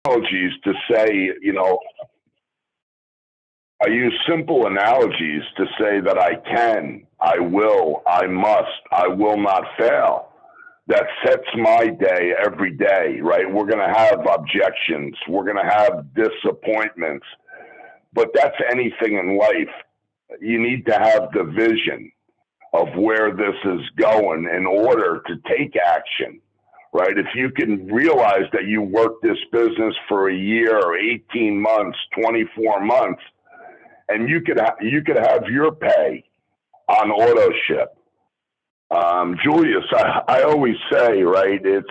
Analogies to say, I use simple analogies to say that I can, I will, I must, I will not fail. That sets my day every day, right? We're going to have objections. We're going to have disappointments, but that's anything in life. You need to have the vision of where this is going in order to take action, right? If you can realize that you work this business for a year or 18 months, 24 months, and you could have your pay on auto ship. Julius, I always say, right? It's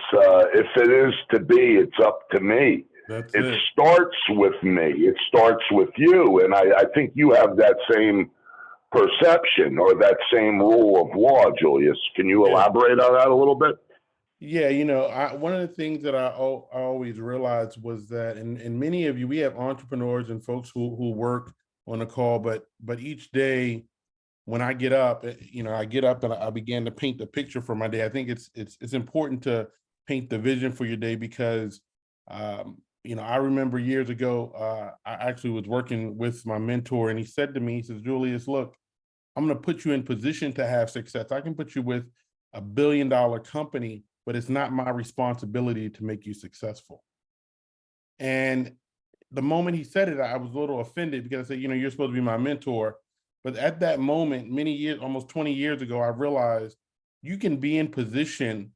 if it is to be, it's up to me. That's It it. starts with me. It starts with you, and I think you have that same perception or that same rule of law, Julius. Can you Yeah. elaborate on that a little bit? Yeah, one of the things that I always realized was that, and many of you, we have entrepreneurs and folks who work on the call, but each day when I get up, I get up and I began to paint the picture for my day. I think it's important to paint the vision for your day because, I remember years ago, I actually was working with my mentor, and he said to me, he says, Julius, look, I'm going to put you in position to have success. I can put you with $1 billion company, but it's not my responsibility to make you successful. And the moment he said it, I was a little offended because I said, you're supposed to be my mentor. But at that moment, many years, almost 20 years ago, I realized you can be in position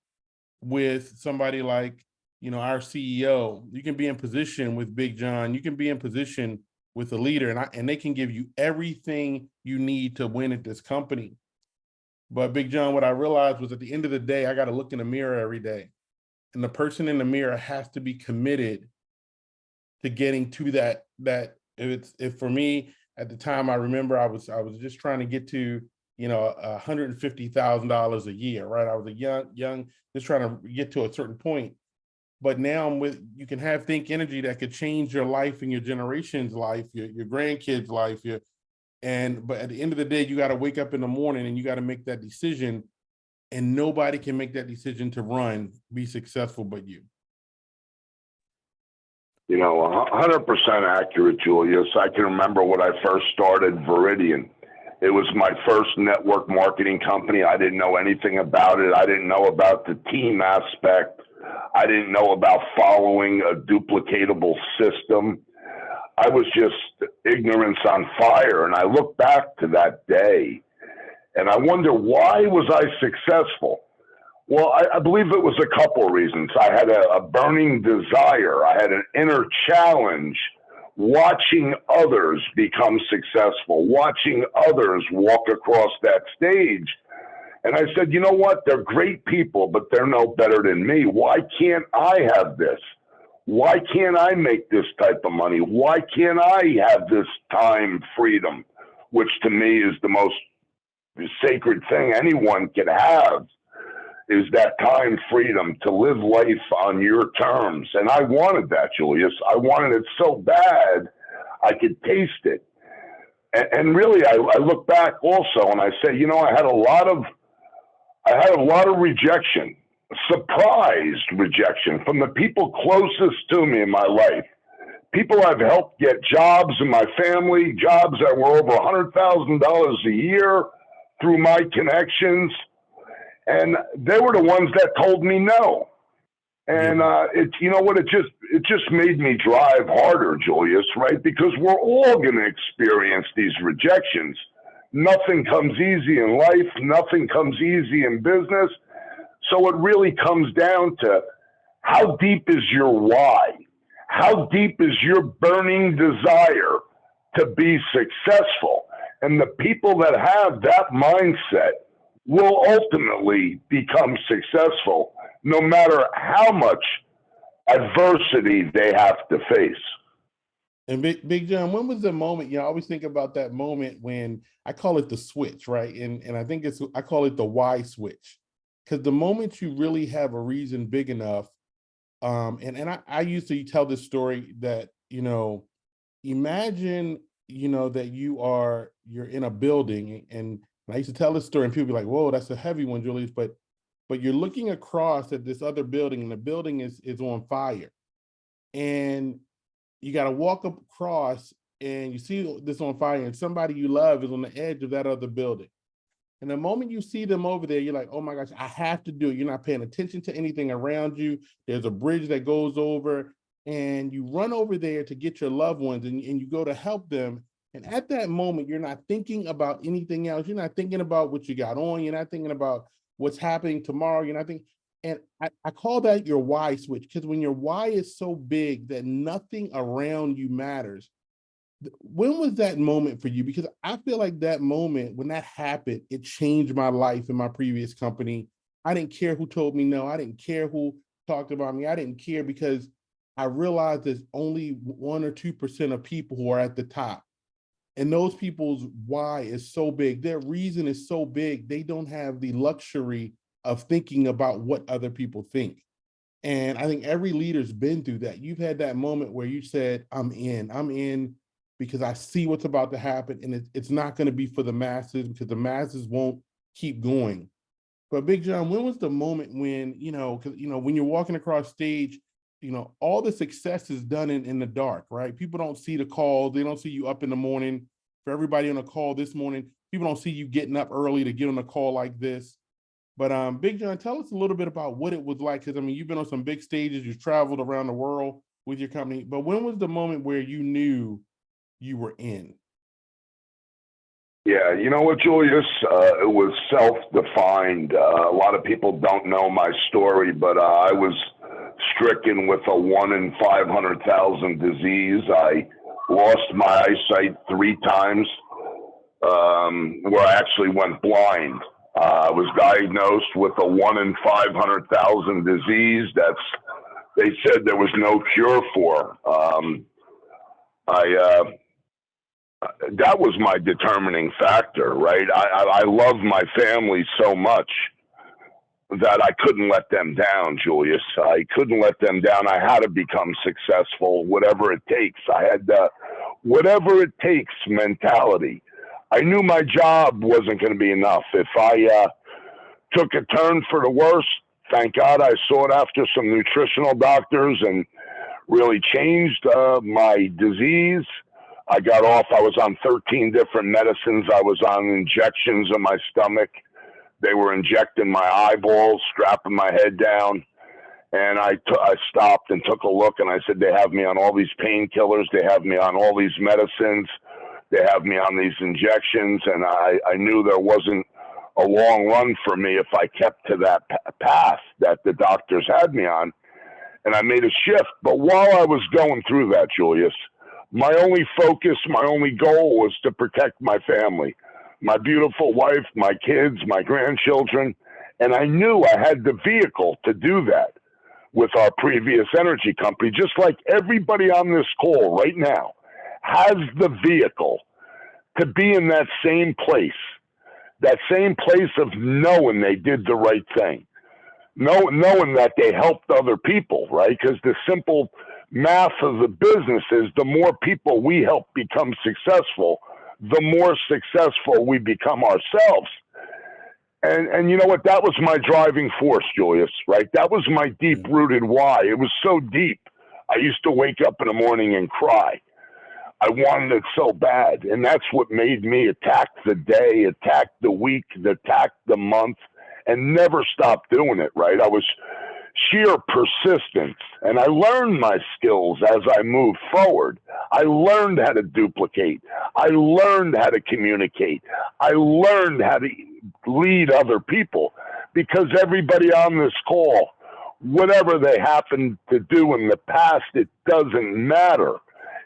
with somebody like, our CEO. You can be in position with Big John. You can be in position with a leader, and they can give you everything you need to win at this company. But Big John, what I realized was at the end of the day, I got to look in the mirror every day. And the person in the mirror has to be committed to getting to that if for me at the time, I remember I was just trying to get to, $150,000 a year, right? I was a young, just trying to get to a certain point. But now you can have Think Energy that could change your life and your generation's life, your grandkids' life, but at the end of the day, you got to wake up in the morning and you got to make that decision, and nobody can make that decision to be successful but you. 100% accurate, Julius. I can remember when I first started Veridian. It was my first network marketing company. I didn't know anything about it. I didn't know about the team aspect. I didn't know about following a duplicatable system. I was just ignorance on fire. And I look back to that day and I wonder, why was I successful? Well, I believe it was a couple of reasons. I had a burning desire. I had an inner challenge watching others become successful, watching others walk across that stage. And I said, you know what? They're great people, but they're no better than me. Why can't I have this? Why can't I make this type of money? Why can't I have this time freedom, which to me is the most sacred thing anyone can have, is that time freedom to live life on your terms. And I wanted that, Julius. I wanted it so bad I could taste it. And really, I look back also and I say, I had a lot of rejection, surprised rejection from the people closest to me in my life. People I've helped get jobs in my family, jobs that were over $100,000 a year through my connections. And they were the ones that told me no. And Yeah. it just made me drive harder, Julius, right? Because we're all going to experience these rejections. Nothing comes easy in life. Nothing comes easy in business. So it really comes down to, how deep is your why? How deep is your burning desire to be successful? And the people that have that mindset will ultimately become successful, no matter how much adversity they have to face. And Big John, when was the moment? I always think about that moment when I call it the switch, right? And I think I call it the why switch, because the moment you really have a reason big enough, and I used to tell this story that imagine that you're in a building, and I used to tell this story, and people be like, "Whoa, that's a heavy one, Julius," but you're looking across at this other building, and the building is on fire. and you got to walk across and you see this on fire, and somebody you love is on the edge of that other building. And the moment you see them over there, you're like, oh my gosh, I have to do it. You're not paying attention to anything around you. There's a bridge that goes over, and you run over there to get your loved ones, and you go to help them. And at that moment, you're not thinking about anything else. You're not thinking about what you got on. You're not thinking about what's happening tomorrow. You're not thinking. And I call that your why switch, because when your why is so big that nothing around you matters. When was that moment for you? Because I feel like that moment, when that happened, it changed my life in my previous company. I didn't care who told me no. I didn't care who talked about me. I didn't care, because I realized there's only 1 or 2% of people who are at the top. And those people's why is so big. Their reason is so big. They don't have the luxury of thinking about what other people think. And I think every leader's been through that. You've had that moment where you said, I'm in because I see what's about to happen, and it's not going to be for the masses, because the masses won't keep going. But Big John, when was the moment when, because, when you're walking across stage, all the success is done in the dark, right? People don't see the calls. They don't see you up in the morning. For everybody on a call this morning, people don't see you getting up early to get on a call like this. But Big John, tell us a little bit about what it was like, because, I mean, you've been on some big stages, you've traveled around the world with your company, but when was the moment where you knew you were in? Yeah, you know what, Julius? It was self-defined. A lot of people don't know my story, but I was stricken with a 1 in 500,000 disease. I lost my eyesight 3 times, where I actually went blind. I was diagnosed with a 1 in 500,000 disease they said there was no cure for. That was my determining factor, right? I love my family so much that I couldn't let them down, Julius. I couldn't let them down. I had to become successful, whatever it takes. I had the whatever it takes mentality. I knew my job wasn't going to be enough. If I took a turn for the worse, thank God I sought after some nutritional doctors and really changed my disease. I got off. I was on 13 different medicines. I was on injections in my stomach. They were injecting my eyeballs, strapping my head down. And I stopped and took a look, and I said, they have me on all these painkillers. They have me on all these medicines. They have me on these injections. And I knew there wasn't a long run for me if I kept to that path that the doctors had me on. And I made a shift. But while I was going through that, Julius, my only focus, my only goal was to protect my family, my beautiful wife, my kids, my grandchildren. And I knew I had the vehicle to do that with our previous energy company, just like everybody on this call right now has the vehicle to be in that same place of knowing they did the right thing, knowing that they helped other people, right? Because the simple math of the business is the more people we help become successful, the more successful we become ourselves. And you know what? That was my driving force, Julius, right? That was my deep-rooted why. It was so deep. I used to wake up in the morning and cry. I wanted it so bad. And that's what made me attack the day, attack the week, attack the month, and never stop doing it, right? I was sheer persistence. And I learned my skills as I moved forward. I learned how to duplicate. I learned how to communicate. I learned how to lead other people, because everybody on this call, whatever they happen to do in the past, it doesn't matter.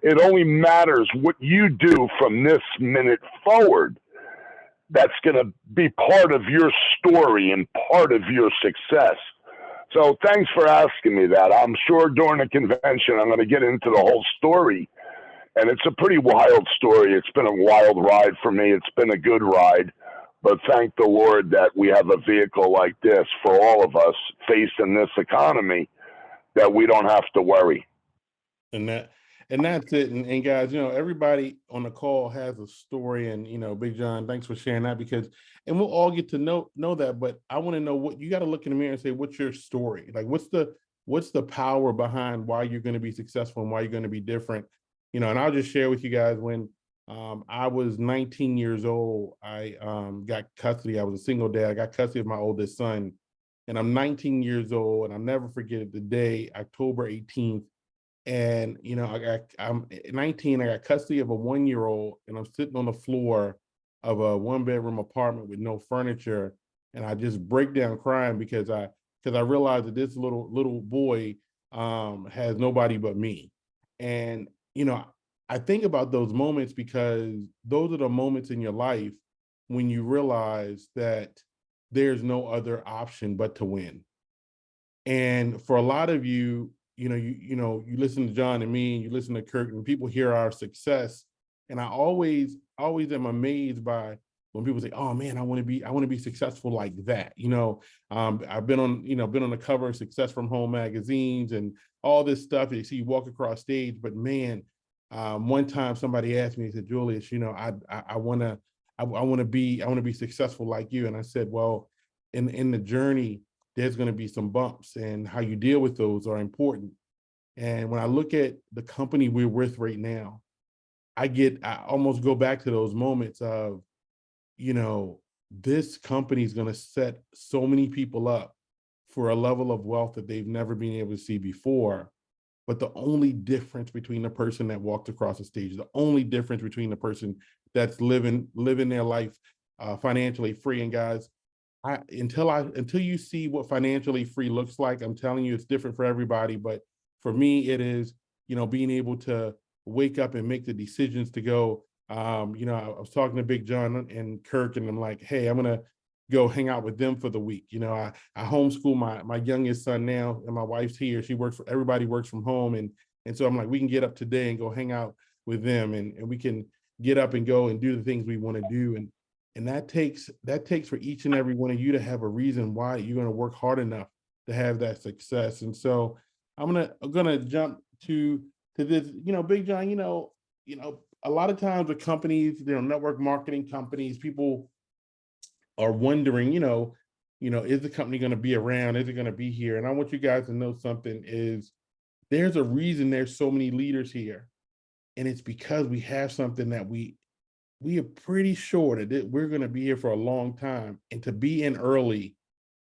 It only matters what you do from this minute forward. That's going to be part of your story and part of your success. So thanks for asking me that. I'm sure during the convention, I'm going to get into the whole story. And it's a pretty wild story. It's been a wild ride for me. It's been a good ride. But thank the Lord that we have a vehicle like this for all of us facing this economy, that we don't have to worry. And that's it. And guys, everybody on the call has a story. And Big John, thanks for sharing that, and we'll all get to know that. But I want to know what you got to look in the mirror and say, what's your story? Like, what's the what's the power behind why you're going to be successful and why you're going to be different? And I'll just share with you guys when I was 19 years old, I got custody. I was a single dad. I got custody of my oldest son, and I'm 19 years old, and I'll never forget it, the day, October 18th. And, I'm 19, I got custody of a 1-year-old, and I'm sitting on the floor of a 1-bedroom apartment with no furniture. And I just break down crying because I realized that this little boy has nobody but me. And, I think about those moments because those are the moments in your life when you realize that there's no other option but to win. And for a lot of you, you listen to John and me, and you listen to Kirk, and people hear our success. And I always am amazed by when people say, "Oh man, I want to be successful like that." I've been on the cover of Success from Home magazines and all this stuff. You see, you walk across stage, but man, one time somebody asked me, he said, "Julius, I want to be successful like you." And I said, "Well, in the journey, there's going to be some bumps, and how you deal with those are important." And when I look at the company we're with right now, I almost go back to those moments of, this company is going to set so many people up for a level of wealth that they've never been able to see before. But the only difference between the person that walked across the stage, the only difference between the person that's living their life financially free. And guys, until you see what financially free looks like, I'm telling you, it's different for everybody. But for me, it is, being able to wake up and make the decisions to go. I was talking to Big John and Kirk, and I'm like, hey, I'm gonna go hang out with them for the week. I homeschool my youngest son now, and my wife's here. Everybody works from home, and so I'm like, we can get up today and go hang out with them, and we can get up and go and do the things we want to do. And that takes for each and every one of you to have a reason why you're going to work hard enough to have that success. And so I'm gonna jump to this, Big John, a lot of times with companies, network marketing companies, people are wondering, is the company going to be around? Is it going to be here? And I want you guys to know something is there's a reason there's so many leaders here. And it's because we have something that we are pretty sure that we're going to be here for a long time. And to be in early,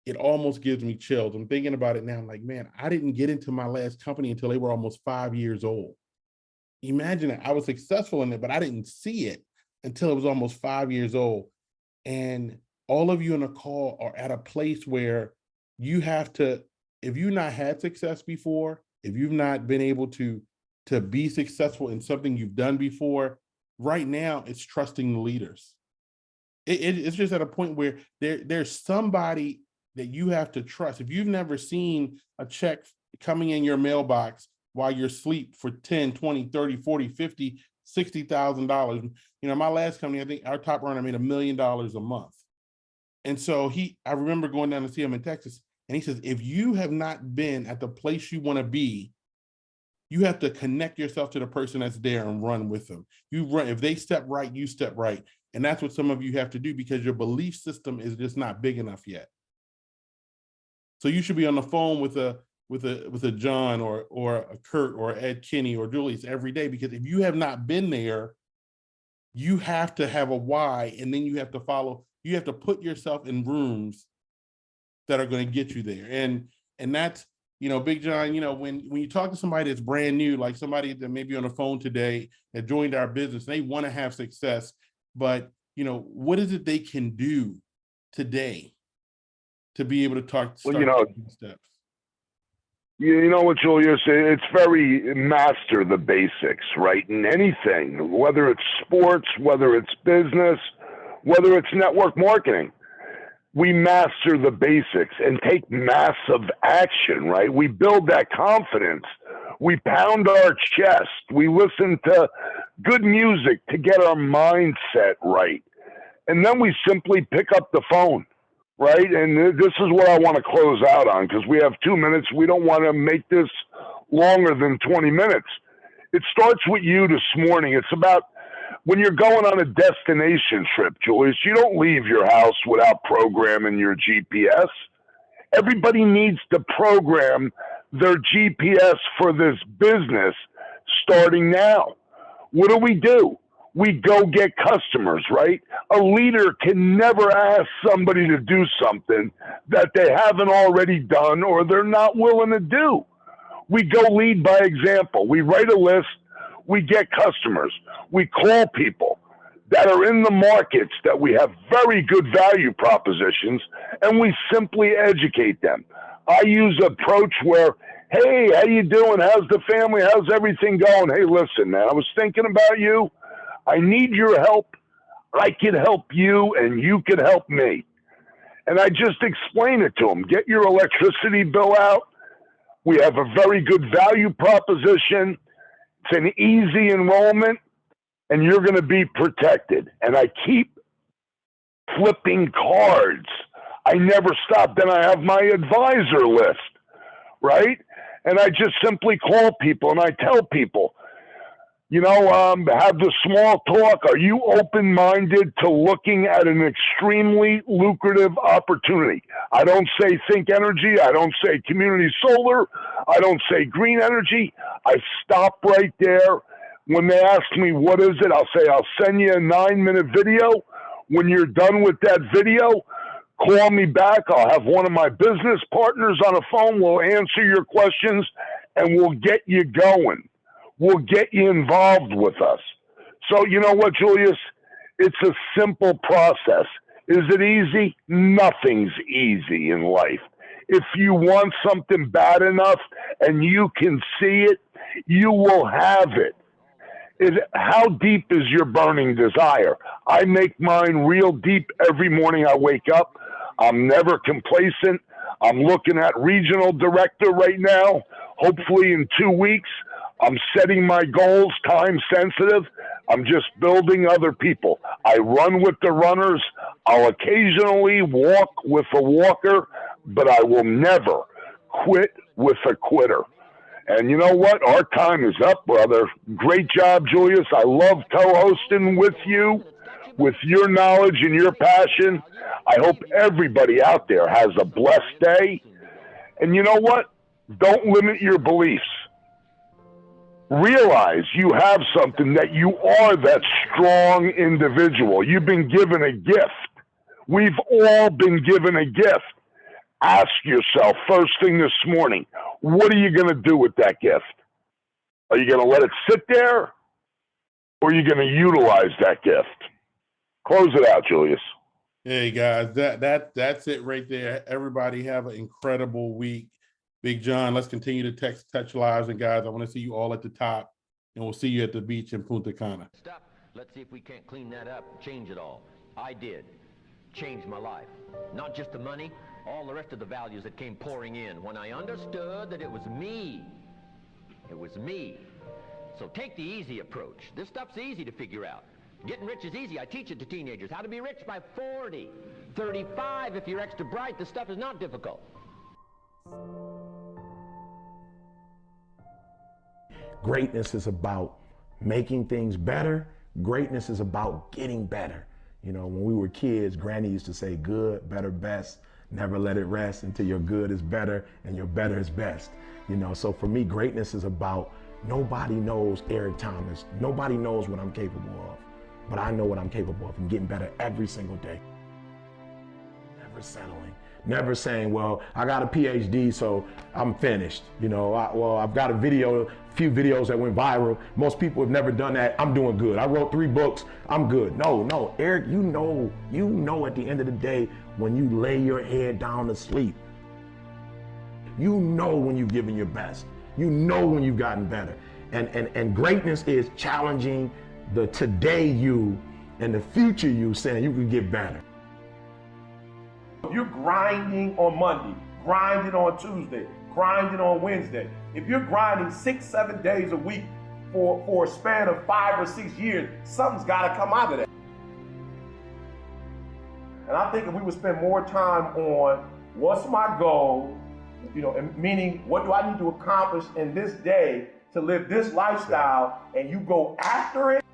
it almost gives me chills. I'm thinking about it now. I'm like, man, I didn't get into my last company until they were almost 5 years old. Imagine that. I was successful in it, but I didn't see it until it was almost 5 years old. And all of you on the call are at a place where you have to, if you've not had success before, if you've not been able to be successful in something you've done before, right now it's trusting the leaders. It's just at a point where there's somebody that you have to trust. If you've never seen a check coming in your mailbox while you're asleep for 10, 20, 30, 40, 50, $60,000. My last company, I think our top earner made $1 million a month. And so I remember going down to see him in Texas, and he says, if you have not been at the place you want to be, you have to connect yourself to the person that's there and run with them. You run, if they step right, you step right. And that's what some of you have to do because your belief system is just not big enough yet. So you should be on the phone with a John or a Kurt or Ed Kinney or Julius every day, because if you have not been there, you have to have a why, and then you have to follow. You have to put yourself in rooms that are going to get you there. And that's, Big John, when you talk to somebody that's brand new, like somebody that may be on the phone today that joined our business, they want to have success, but what is it they can do today to be able to start taking steps? You know what, Julius? It's very master the basics, right? In anything, whether it's sports, whether it's business, whether it's network marketing, we master the basics and take massive action, right? We build that confidence. We pound our chest. We listen to good music to get our mindset right. And then we simply pick up the phone. Right. And this is what I want to close out on, because we have 2 minutes. We don't want to make this longer than 20 minutes. It starts with you this morning. It's about when you're going on a destination trip, Julius, you don't leave your house without programming your GPS. Everybody needs to program their GPS for this business starting now. What do? We go get customers, right? A leader can never ask somebody to do something that they haven't already done or they're not willing to do. We go lead by example. We write a list. We get customers. We call people that are in the markets that we have very good value propositions, and we simply educate them. I use an approach where, hey, how you doing? How's the family? How's everything going? Hey, listen, man, I was thinking about you. I need your help. I can help you, and you can help me. And I just explain it to them. Get your electricity bill out. We have a very good value proposition. It's an easy enrollment, and you're going to be protected. And I keep flipping cards. I never stop. Then I have my advisor list, right? And I just simply call people and I tell people, have the small talk. Are you open-minded to looking at an extremely lucrative opportunity? I don't say think energy. I don't say community solar. I don't say green energy. I stop right there. When they ask me, what is it? I'll say, I'll send you a 9-minute video. When you're done with that video, call me back. I'll have one of my business partners on the phone. We'll answer your questions and we'll get you going. We'll get you involved with us. So you know what, Julius? It's a simple process. Is it easy? Nothing's easy in life. If you want something bad enough and you can see it, you will have it. How deep is your burning desire? I make mine real deep every morning I wake up. I'm never complacent. I'm looking at regional director right now. Hopefully in 2 weeks, I'm setting my goals, time sensitive. I'm just building other people. I run with the runners. I'll occasionally walk with a walker, but I will never quit with a quitter. And you know what? Our time is up, brother. Great job, Julius. I love co-hosting with you, with your knowledge and your passion. I hope everybody out there has a blessed day. And you know what? Don't limit your beliefs. Realize you have something, that you are that strong individual. You've been given a gift. We've all been given a gift. Ask yourself first thing this morning, what are you going to do with that gift? Are you going to let it sit there, or are you going to utilize that gift? Close it out, Julius. Hey guys, that's it right there. Everybody have an incredible week. Big John, let's continue to touch lives. And guys, I want to see you all at the top, and we'll see you at the beach in Punta Cana. Stop. Let's see if we can't clean that up, change it all. I did. Changed my life. Not just the money, all the rest of the values that came pouring in when I understood that it was me. It was me. So take the easy approach. This stuff's easy to figure out. Getting rich is easy. I teach it to teenagers. How to be rich by 40. 35, if you're extra bright, this stuff is not difficult. Greatness is about making things better. Greatness is about getting better. You know, when we were kids, Granny used to say, good, better, best. Never let it rest until your good is better and your better is best. You know, so for me, greatness is about nobody knows Eric Thomas. Nobody knows what I'm capable of, but I know what I'm capable of and getting better every single day. Never settling. Never saying, well, I got a PhD, so I'm finished. You know, I've got a few videos that went viral. Most people have never done that. I'm doing good. I wrote 3 books. I'm good. No, Eric, you know at the end of the day, when you lay your head down to sleep, you know when you've given your best. You know when you've gotten better. And greatness is challenging the today you and the future you, saying you can get better. You're grinding on Monday, grinding on Tuesday, grinding on Wednesday. If you're grinding 6-7 days a week for a span of 5 or 6 years, something's got to come out of that. And I think if we would spend more time on what's my goal, you know, and meaning what do I need to accomplish in this day to live this lifestyle, and you go after it.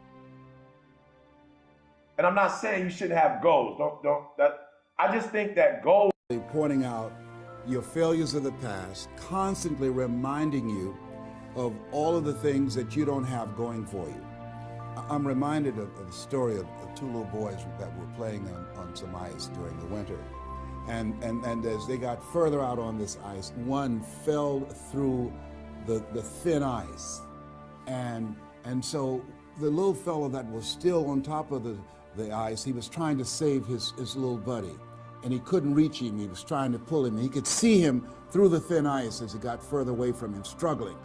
And I'm not saying you shouldn't have goals. I just think that goals. Pointing out your failures of the past, constantly reminding you of all of the things that you don't have going for you. I'm reminded of the story of two little boys that were playing on some ice during the winter. And as they got further out on this ice, one fell through the thin ice. And so the little fellow that was still on top of the ice, he was trying to save his little buddy. And he couldn't reach him. He was trying to pull him. He could see him through the thin ice as he got further away from him, struggling.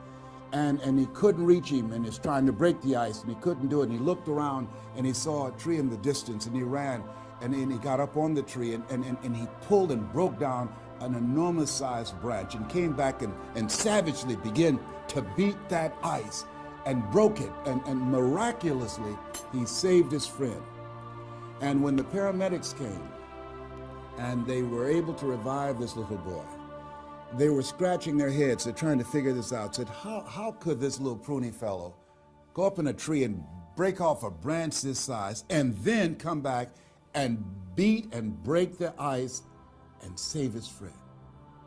And he couldn't reach him, and he was trying to break the ice, and he couldn't do it. And he looked around, and he saw a tree in the distance, and he ran, and he got up on the tree, and he pulled and broke down an enormous sized branch, and came back and savagely began to beat that ice, and broke it, and miraculously, he saved his friend. And when the paramedics came, and they were able to revive this little boy, they were scratching their heads. They're trying to figure this out. Said, how could this little pruny fellow go up in a tree and break off a branch this size and then come back and beat and break the ice and save his friend?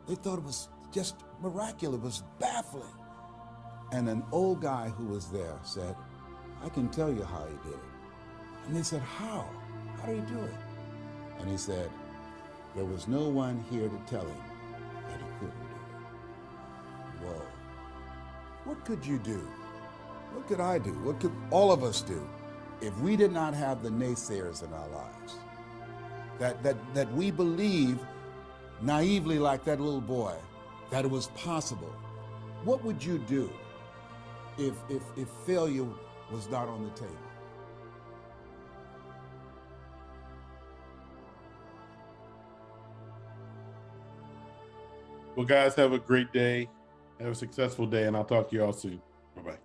They thought it was just miraculous. It was baffling. And an old guy who was there said, I can tell you how he did it. And they said, how? How did he do it? And he said, there was no one here to tell him that he couldn't do it. Whoa. What could you do? What could I do? What could all of us do if we did not have the naysayers in our lives? That we believe naively, like that little boy, that it was possible. What would you do if failure was not on the table? Well, guys, have a great day. Have a successful day, and I'll talk to you all soon. Bye-bye.